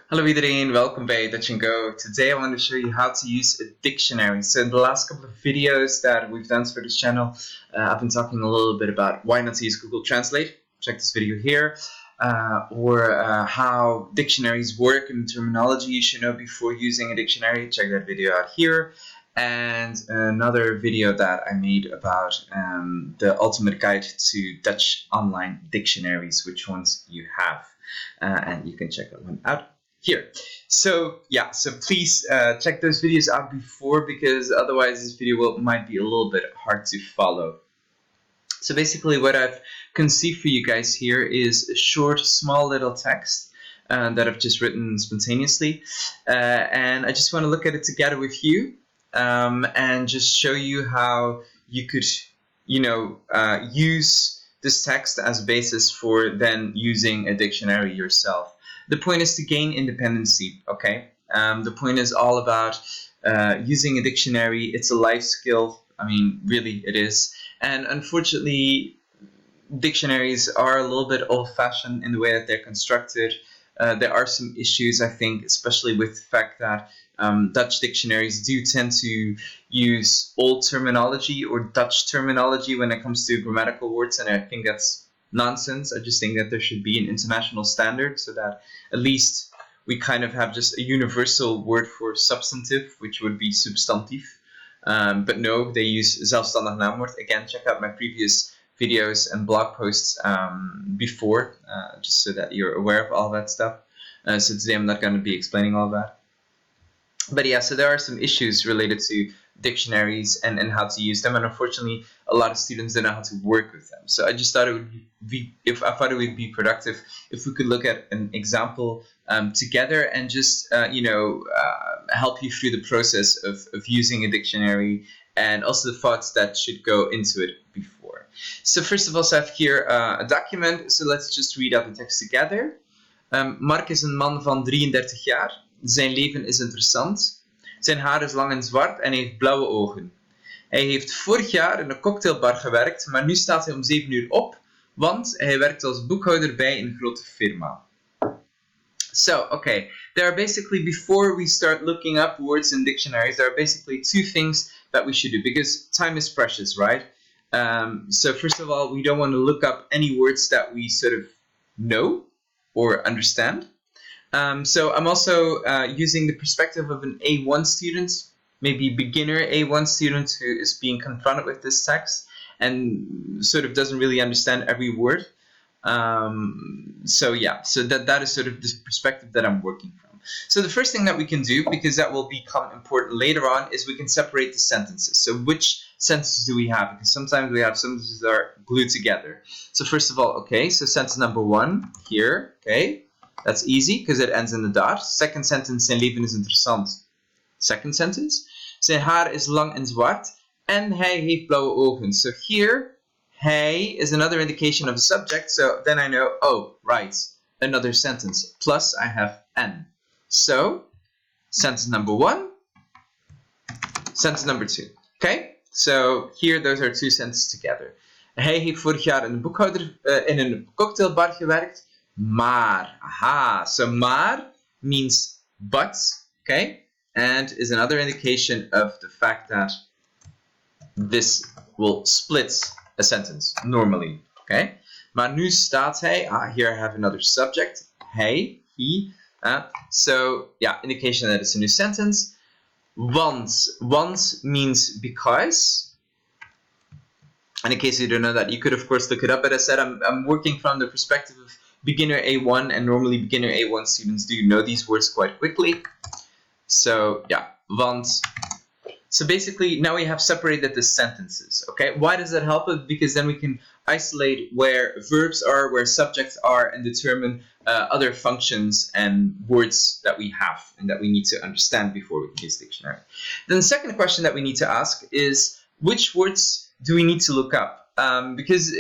Hallo iedereen, welkom bij Dutch&Go. Today I want to show you how to use a dictionary. So in the last couple of videos that we've done for this channel, I've been talking a little bit about why not to use Google Translate. Check this video here. Or how dictionaries work and terminology you should know before using a dictionary. Check that video out here. And another video that I made about the ultimate guide to Dutch online dictionaries, which ones you have. And you can check that one out here. So please check those videos out before, because otherwise this video might be a little bit hard to follow. So basically what I've conceived for you guys here is a short, small little text that I've just written spontaneously. And I just want to look at it together with you and just show you how you could, use this text as a basis for then using a dictionary yourself. The point is to gain independency, okay? The point is all about using a dictionary. It's a life skill. I mean, really, it is. And unfortunately, dictionaries are a little bit old-fashioned in the way that they're constructed. There are some issues, I think, especially with the fact that Dutch dictionaries do tend to use old terminology or Dutch terminology when it comes to grammatical words, and I think that's nonsense. I just think that there should be an international standard so that at least we kind of have just a universal word for substantive, which would be substantief. But no, they use zelfstandig naamwoord. Again, check out my previous videos and blog posts before, just so that you're aware of all that stuff. So today I'm not going to be explaining all that. But yeah, so there are some issues related to dictionaries and how to use them, and unfortunately a lot of students don't know how to work with them. So I just thought it would be productive if we could look at an example together and just help you through the process of using a dictionary and also the thoughts that should go into it before. So first of all, I have here a document, so let's just read out the text together. Mark is een man van 33 jaar. Zijn leven is interessant. Zijn haar is lang en zwart en hij heeft blauwe ogen. Hij heeft vorig jaar in een cocktailbar gewerkt, maar nu staat hij om 7 uur op, want hij werkt als boekhouder bij een grote firma. So, okay, there are basically, before we start looking up words in dictionaries, there are basically two things that we should do, because time is precious, right? So first of all, we don't want to look up any words that we sort of know or understand. So I'm also using the perspective of an A1 student, maybe beginner A1 student who is being confronted with this text and sort of doesn't really understand every word. So that is sort of the perspective that I'm working from. So the first thing that we can do, because that will become important later on, is we can separate the sentences. So which sentences do we have? Because sometimes we have sentences that are glued together. So first of all, okay, so sentence number 1 here, okay. That's easy because it ends in the dot. Second sentence, zijn leven is interessant. Second sentence, zijn haar is lang en zwart en hij heeft blauwe ogen. So here, hij is another indication of a subject. So then I know, oh, right, another sentence. Plus I have n. So, sentence number 1, sentence number 2. Okay? So here, those are two sentences together. Hij heeft vorig jaar in een cocktailbar gewerkt. Maar, aha, so maar means but, okay, and is another indication of the fact that this will split a sentence normally, okay. Maar nu staat hij, here I have another subject, hij, he, so yeah, indication that it's a new sentence. Want means because. And in case you don't know that, you could of course look it up, but I said I'm working from the perspective of beginner A1, and normally beginner A1 students do know these words quite quickly. So yeah, want. So basically now we have separated the sentences, okay? Why does that help us? Because then we can isolate where verbs are, where subjects are, and determine other functions and words that we have and that we need to understand before we can use the dictionary. Then the second question that we need to ask is, which words do we need to look up? Because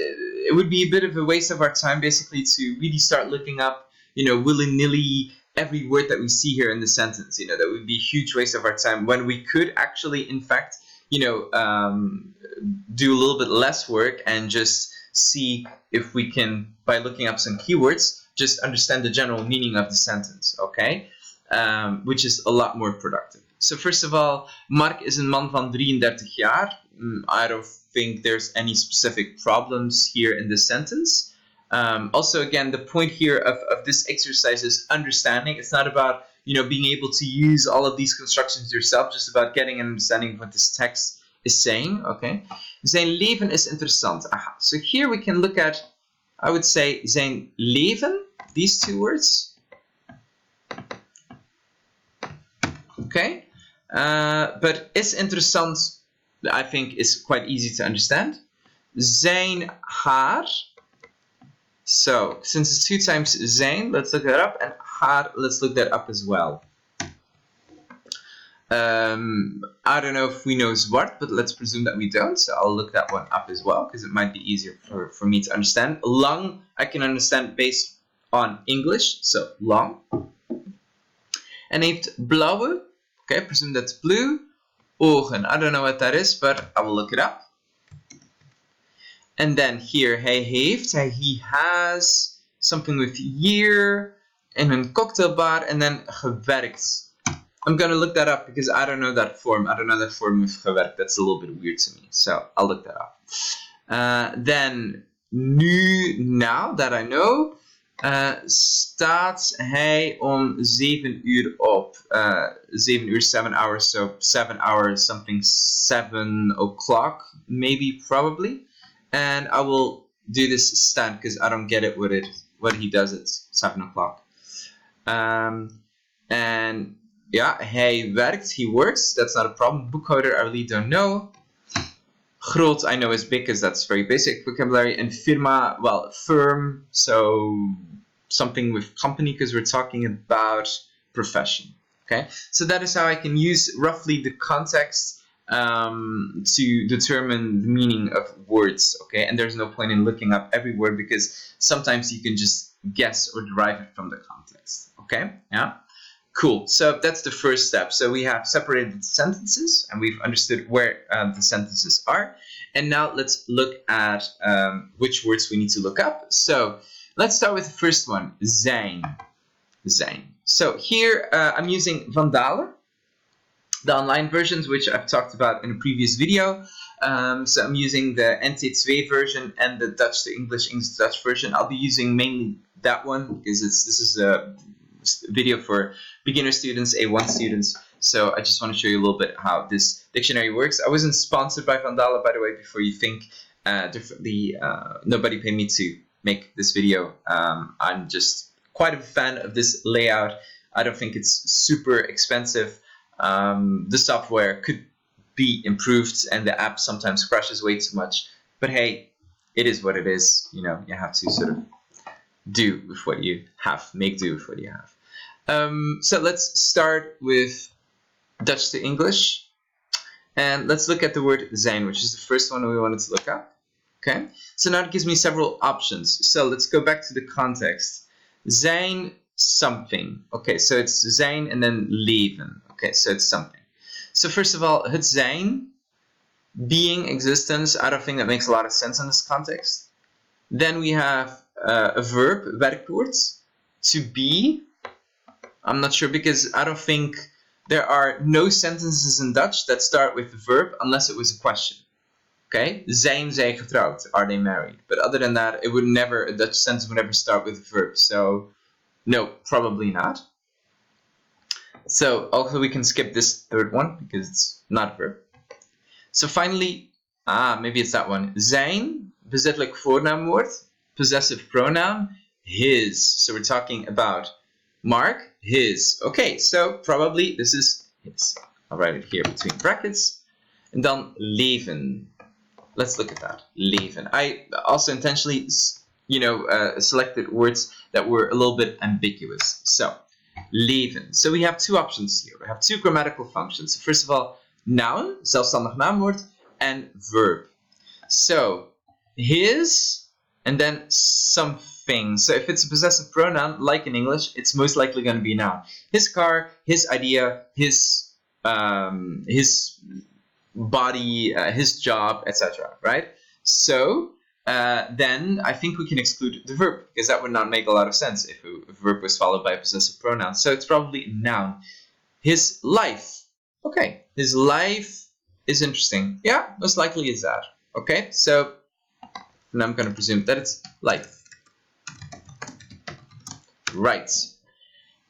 it would be a bit of a waste of our time basically to really start looking up, willy-nilly every word that we see here in the sentence. That would be a huge waste of our time when we could actually, in fact, do a little bit less work and just see if we can, by looking up some keywords, just understand the general meaning of the sentence, okay? Which is a lot more productive. So first of all, Mark is een man van 33 jaar. I don't think there's any specific problems here in this sentence. Also, again, the point here of this exercise is understanding. It's not about, being able to use all of these constructions yourself, just about getting an understanding of what this text is saying, okay? Zijn leven is interessant. Aha. So here we can look at, I would say, zijn leven, these two words. Okay? But is interessant, I think, is quite easy to understand. Zijn haar. So, since it's 2 times zijn, let's look that up. And haar, let's look that up as well. I don't know if we know zwart, but let's presume that we don't. So I'll look that one up as well, because it might be easier for me to understand. Lang, I can understand based on English. So, lang. En heeft blauwe. Okay, presume that's blue. Ogen. I don't know what that is, but I will look it up. And then here, hij heeft, he has something with year in een cocktailbar, and then gewerkt. I'm going to look that up because I don't know that form. I don't know that form with gewerkt. That's a little bit weird to me. So I'll look that up. Then, now that I know, staat hij om 7 uur op. 7 uur, 7 hours. So 7 hours, something 7 o'clock, maybe, probably. And I will do this stand because I don't get it what he does at 7 o'clock. And yeah, hij werkt, he works. That's not a problem. Boekhouder, I really don't know. Groot, I know is big because that's very basic vocabulary. And firma, well, firm, so something with company because we're talking about profession. Okay, so that is how I can use roughly the context to determine the meaning of words. Okay, and there's no point in looking up every word because sometimes you can just guess or derive it from the context. Okay, yeah. Cool, so that's the first step. So we have separated sentences and we've understood where the sentences are. And now let's look at which words we need to look up. So let's start with the first one, zijn. Zijn. So here I'm using Van Dalen, the online versions, which I've talked about in a previous video. So I'm using the NT2 version and the Dutch to English, English to Dutch version. I'll be using mainly that one because this is a video for beginner students, A1 students. So I just want to show you a little bit how this dictionary works. I wasn't sponsored by Van Dalen, by the way, before you think differently. Nobody paid me to make this video. I'm just quite a fan of this layout. I don't think it's super expensive. The software could be improved and the app sometimes crashes way too much. But hey, it is what it is. You have to sort of do with what you have, make do with what you have. So let's start with Dutch to English. And let's look at the word zijn, which is the first one we wanted to look up. Okay, so now it gives me several options. So let's go back to the context. Zijn something. Okay, so it's zijn and then leven. Okay, so it's something. So first of all, het zijn, being, existence, I don't think that makes a lot of sense in this context. Then we have a verb, werkwoord, to be. I'm not sure because I don't think there are no sentences in Dutch that start with the verb unless it was a question. Okay, zijn zij getrouwd? Are they married? But other than that, a Dutch sentence would never start with a verb. So, no, probably not. So, also we can skip this third one because it's not a verb. So finally, maybe it's that one. Zijn, bezettelijk voornaamwoord, possessive pronoun, his. So we're talking about Mark, his. Okay, so probably this is his. I'll write it here between brackets. And then leven. Let's look at that. Leven. I also intentionally, selected words that were a little bit ambiguous. So, leven. So we have two options here. We have two grammatical functions. First of all, noun, zelfstandig naamwoord, and verb. So, his, and then something. So if it's a possessive pronoun, like in English, it's most likely going to be a noun. His car, his idea, his body, his job, etc. Right? So then I think we can exclude the verb, because that would not make a lot of sense if a verb was followed by a possessive pronoun. So it's probably a noun. His life. Okay, his life is interesting. Yeah, most likely is that. Okay, so now I'm going to presume that it's life. Right.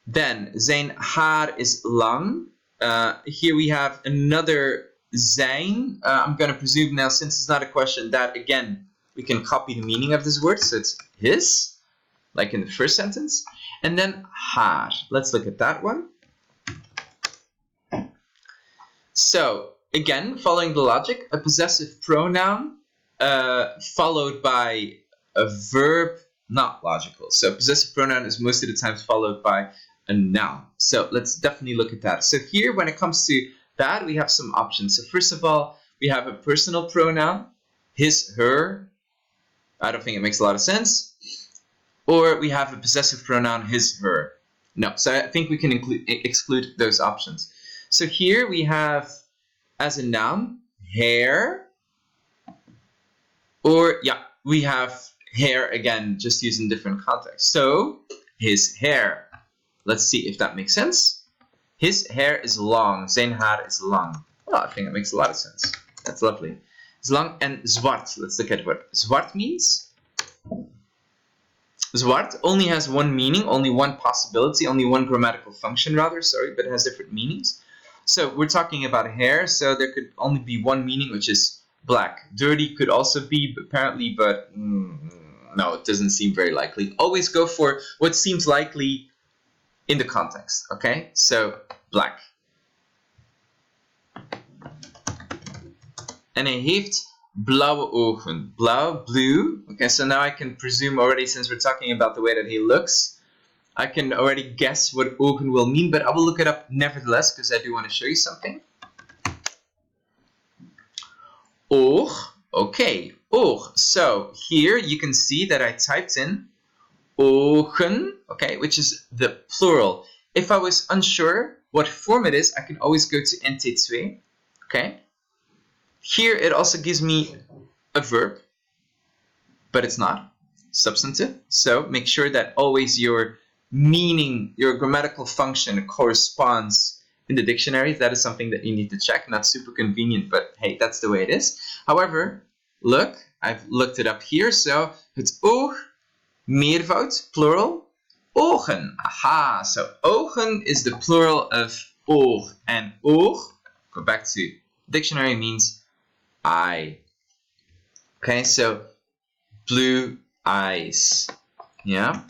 Then, zijn haar is lang. Here we have another zijn. I'm going to presume now, since it's not a question, that again, we can copy the meaning of this word. So it's his, like in the first sentence. And then haar. Let's look at that one. So, again, following the logic, a possessive pronoun followed by a verb, not logical. So, possessive pronoun is most of the times followed by a noun. So, let's definitely look at that. So, here, when it comes to that, we have some options. So, first of all, we have a personal pronoun, his, her. I don't think it makes a lot of sense. Or we have a possessive pronoun, his, her. No, so I think we can exclude those options. So here we have, as a noun, hair. Or, yeah, we have hair again, just used in different contexts. So, his hair. Let's see if that makes sense. His hair is long. Zijn haar is lang. Well, I think that makes a lot of sense. That's lovely. It's long. And zwart. Let's look at what zwart means. Zwart only has one meaning, only one possibility, only one grammatical function rather, sorry, but it has different meanings. So we're talking about hair, so there could only be one meaning, which is black. Dirty could also be, apparently, but no, it doesn't seem very likely. Always go for what seems likely in the context, okay? So, black. En hij heeft blauwe ogen. Blauw, blue. Okay, so now I can presume already, since we're talking about the way that he looks, I can already guess what ogen will mean, but I will look it up nevertheless, because I do want to show you something. Oog. Okay, oog. So here you can see that I typed in ogen, okay, which is the plural. If I was unsure what form it is, I can always go to NT2, okay? Here it also gives me a verb, but it's not substantive. So make sure that always your meaning, your grammatical function corresponds in the dictionary. That is something that you need to check. Not super convenient, but hey, that's the way it is. However, look, I've looked it up here. So it's oog, meervoud, plural, ogen. Aha, so ogen is the plural of oog. And oog, go back to dictionary, means eye. Okay, so blue eyes. Yeah.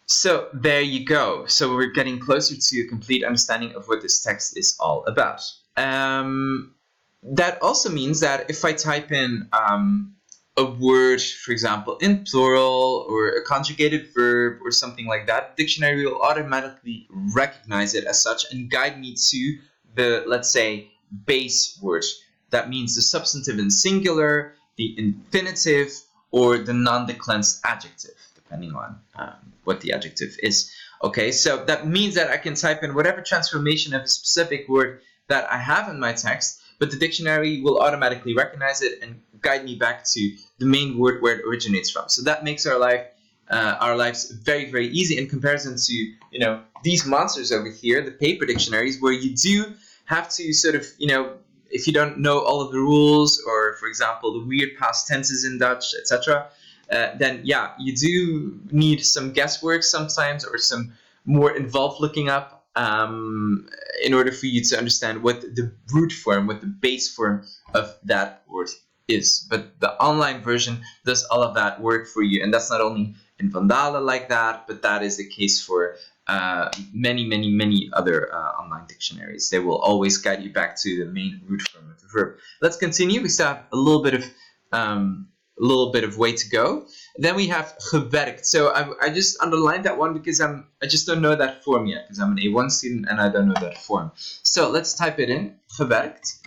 So there you go. So we're getting closer to a complete understanding of what this text is all about. That also means that if I type in a word, for example, in plural or a conjugated verb or something like that, the dictionary will automatically recognize it as such and guide me to the, let's say, base word. That means the substantive in singular, the infinitive, or the non-declensive adjective, depending on what the adjective is. Okay, so that means that I can type in whatever transformation of a specific word that I have in my text, but the dictionary will automatically recognize it and guide me back to the main word where it originates from. So that makes our lives very, very easy in comparison to, you know, these monsters over here, the paper dictionaries, where you do have to sort of, you know, if you don't know all of the rules, or for example the weird past tenses in Dutch, etc., then yeah, you do need some guesswork sometimes, or some more involved looking up in order for you to understand what the root form, what the base form of that word is. But the online version does all of that work for you, and that's not only in Vandalen like that, but that is the case for many other online dictionaries. They will always guide you back to the main root form of the verb. Let's continue. We still have a little bit of way to go. Then we have gewerkt. So I just underlined that one because I just don't know that form yet, because I'm an A1 student and I don't know that form. So let's type it in. Gewerkt.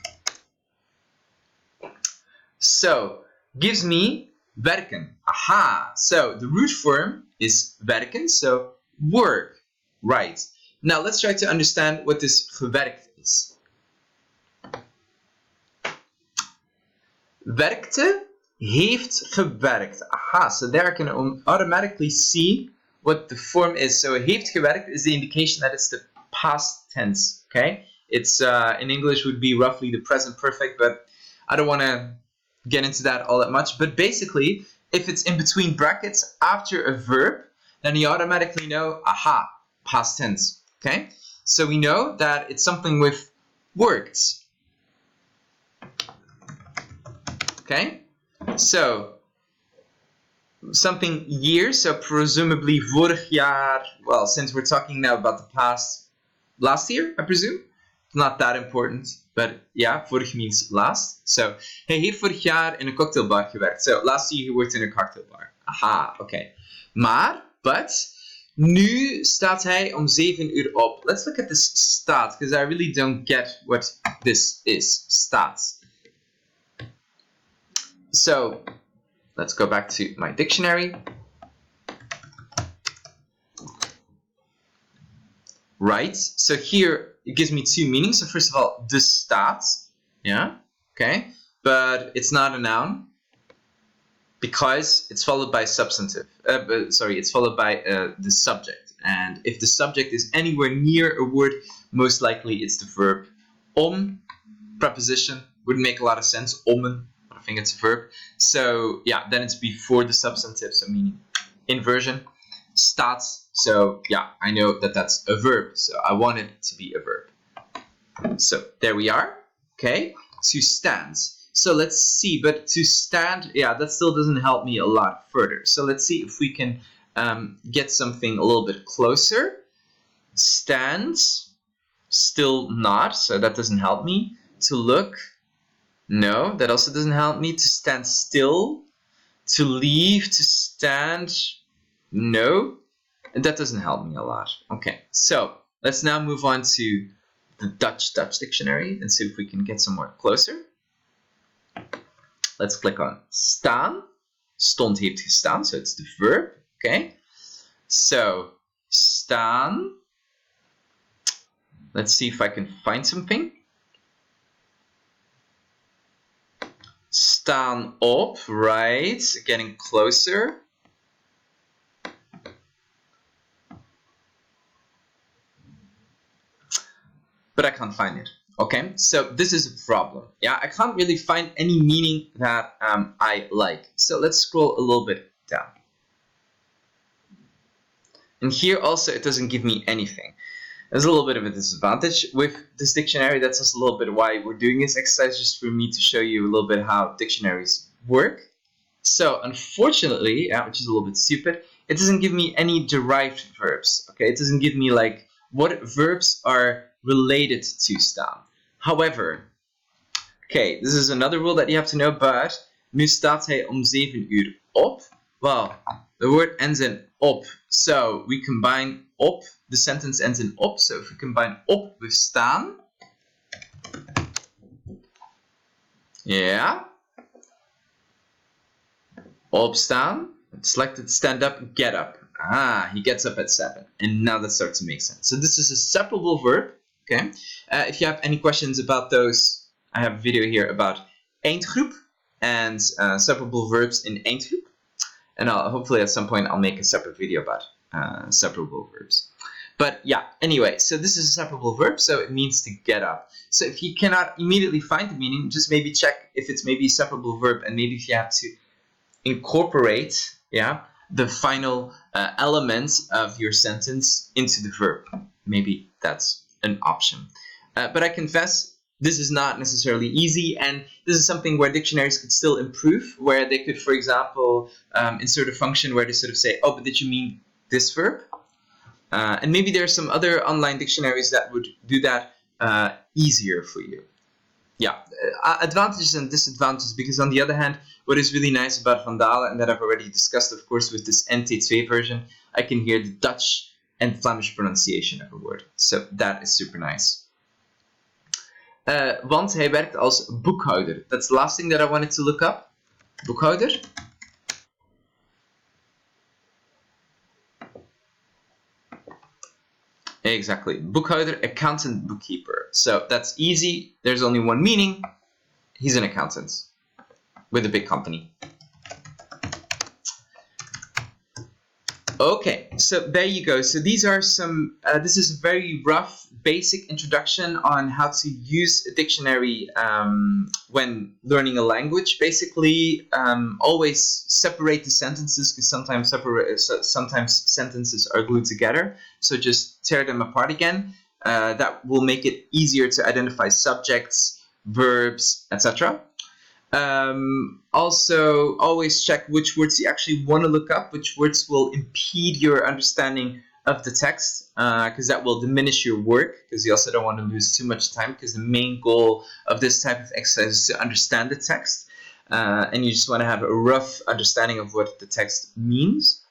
So gives me werken. Aha. So the root form is werken. So work. Right. Now let's try to understand what this gewerkt is. Werkte heeft gewerkt. Aha, so there I can automatically see what the form is. So heeft gewerkt is the indication that it's the past tense, okay? It's, in English would be roughly the present perfect, but I don't want to get into that all that much. But basically, if it's in between brackets after a verb, then you automatically know, aha, past tense, okay? So we know that it's something with worked. Okay? So, something year, so presumably vorig jaar, well, since we're talking now about the past, last year, I presume? Not that important, but yeah, vorig means last. So, hij heeft vorig jaar in een cocktailbar gewerkt. So, last year he worked in a cocktail bar. Aha, okay. But, nu staat hij om 7 uur op. Let's look at this staat, because I really don't get what this is, staat. So, let's go back to my dictionary. Right, so here it gives me two meanings. So first of all, de staat, yeah, okay, but it's not a noun because it's followed by substantive. It's followed by the subject. And if the subject is anywhere near a word, most likely it's the verb. Om, preposition, wouldn't make a lot of sense. Ommen, I think it's a verb. So yeah, then it's before the substantive, so meaning inversion. Staat, so yeah, I know that that's a verb, so I want it to be a verb. So there we are, okay, to stand. So let's see, but to stand, yeah, that still doesn't help me a lot further. So let's see if we can get something a little bit closer. Stand, still not, so that doesn't help me. To look, no, that also doesn't help me. To stand still, to leave, to stand, no, that doesn't help me a lot. Okay, so let's now move on to the Dutch dictionary and see if we can get somewhere closer. Let's click on staan. Stond heeft gestaan, so it's the verb. Okay, so staan. Let's see if I can find something. Staan op, right, getting closer. But I can't find it. Okay, so this is a problem. Yeah, I can't really find any meaning that I like. So let's scroll a little bit down. And here also it doesn't give me anything. There's a little bit of a disadvantage with this dictionary. That's just a little bit why we're doing this exercise, just for me to show you a little bit how dictionaries work. So unfortunately, which is a little bit stupid, it doesn't give me any derived verbs. Okay, it doesn't give me like what verbs are related to staan. However, okay, this is another rule that you have to know, but nu staat hij om 7 uur op. Well, the word ends in op, so we combine op, the sentence ends in op, so if we combine op with staan, yeah, opstaan, selected stand up, get up. Ah, he gets up at 7, and now that starts to make sense. So this is a separable verb. Okay. If you have any questions about those, I have a video here about eindgroep and separable verbs in eindgroep. And hopefully at some point I'll make a separate video about separable verbs. But yeah, anyway, so this is a separable verb, so it means to get up. So if you cannot immediately find the meaning, just maybe check if it's maybe a separable verb, and maybe if you have to incorporate, yeah, the final elements of your sentence into the verb. Maybe that's an option. But I confess, this is not necessarily easy, and this is something where dictionaries could still improve, where they could, for example, insert a function where they sort of say, oh, but did you mean this verb? And maybe there are some other online dictionaries that would do that easier for you. Yeah, advantages and disadvantages, because on the other hand, what is really nice about Van Dalen, and that I've already discussed, of course, with this NT2 version, I can hear the Dutch and Flemish pronunciation of a word. So that is super nice. Want hij werkt als boekhouder. That's the last thing that I wanted to look up. Boekhouder. Exactly. Boekhouder, accountant, bookkeeper. So that's easy. There's only one meaning. He's an accountant with a big company. Okay, so there you go. So these are some, this is a very rough, basic introduction on how to use a dictionary when learning a language. Basically, always separate the sentences because sometimes sentences are glued together. So just tear them apart again. That will make it easier to identify subjects, verbs, etc. Also, always check which words you actually want to look up, which words will impede your understanding of the text, because that will diminish your work, because you also don't want to lose too much time, because the main goal of this type of exercise is to understand the text, and you just want to have a rough understanding of what the text means.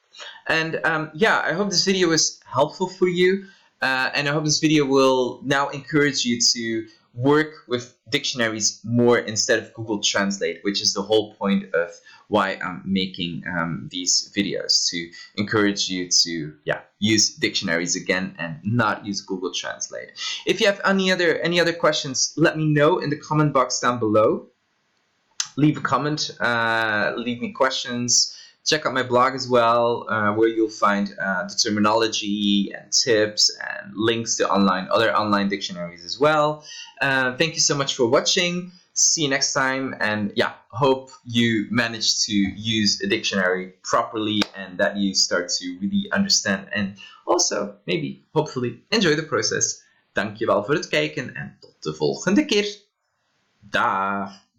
And yeah, I hope this video was helpful for you, and I hope this video will now encourage you to work with dictionaries more instead of Google Translate, which is the whole point of why I'm making these videos, to encourage you to use dictionaries again and not use Google Translate. If you have any other questions, let me know in the comment box down below. Leave a comment, leave me questions. Check out my blog as well, where you'll find the terminology and tips and links to other online dictionaries as well. Thank you so much for watching. See you next time, and yeah, hope you manage to use a dictionary properly and that you start to really understand and also maybe, hopefully, enjoy the process. Dankjewel voor het kijken en tot de volgende keer. Dag!